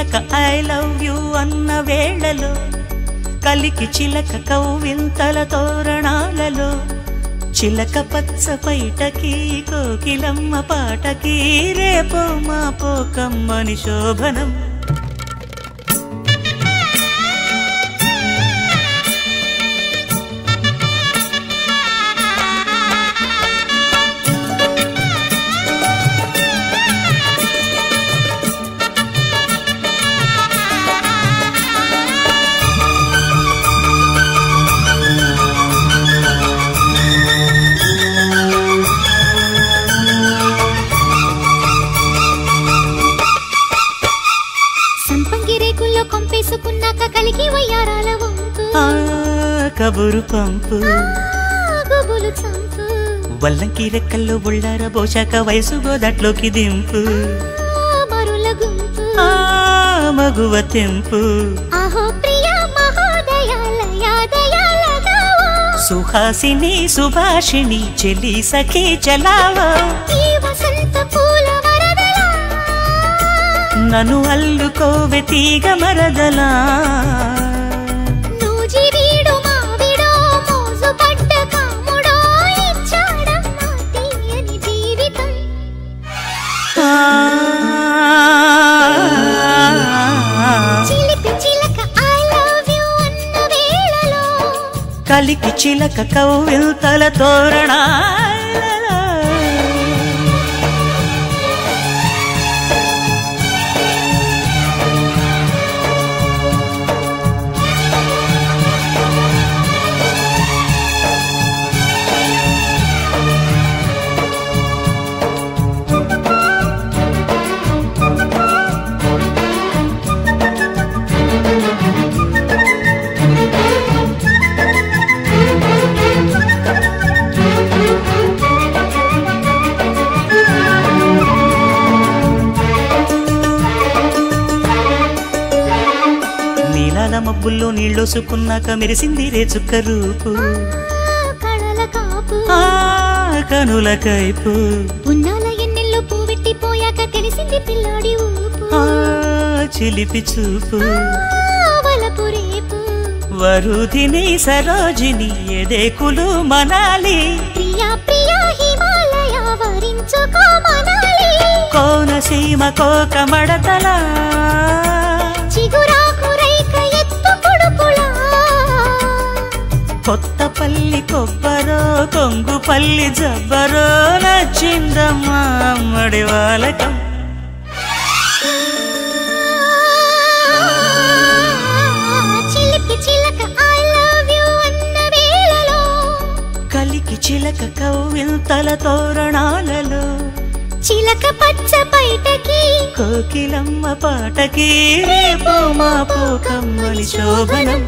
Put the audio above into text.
చిలక I love you అన్న వేళలో కలికి చిలక కవ్వింతల తోరణాలలో చిలక పచ్చ పైటకి కోకిలమ్మ పాటకి రేపో మాపో కమ్మని శోభనం కలికి వయ్యారాల వంపు కబురు పంపు గుబులు చంపు వల్లంకి రెక్కల్లో బుళ్ళార బోషాక వయసు గోదట్లోకి దింపు మరుల గుంపు మగువ తెంపు ఆహో ప్రియ మహోదయాలయాదయాలగా సుహాసిని సుభాషిణి చెలి సఖి చలావా ఈ వసంత పూల వరదలా నన్ను అల్లుకోవె తీగ మరదలా నూజివీడు మావిడో మోజు పడ్డ కాముడో ఇచ్చాడమ్మా తీయని జీవితం చిలిపి చిలక ఐ లవ్ యూ అన్న వేళలో కలికి చిలక కవ్వింతల తోరణాలలో మబ్బుల్లో నీళ్ళోసుకున్నాక మెరిసింది రే చుక్క రూపు కళల కాపు కనుల కైపు ఉన్నాల ఎన్నెల్లో పువ్వెట్టిపోయాక తెలిసింది పిల్లాడి ఊపు చిలిపి చూపు వలపు రేపు వరుధిని సరోజిని ఎదేకులు మనాలి ప్రియా ప్రియా హిమాలయ వరించుకో మనాలి కోనసీమ కోక మడతలా చిగురాకు రైక ఎత్తు కొడుకులా కొత్తపల్లి కొబ్బరో కొంగుపల్లి జబ్బరో నచ్చిందమ్మా అమ్మడి వాలకం చిలిపి చిలక ఐ లవ్ యూ అన్న వేళలో కలికి చిలక కవ్వింతల తోరణాలలో చిలక పచ్చ పైటకి కోకిలమ్మ పాటకి రేపో మాపో కమ్మని శోభనం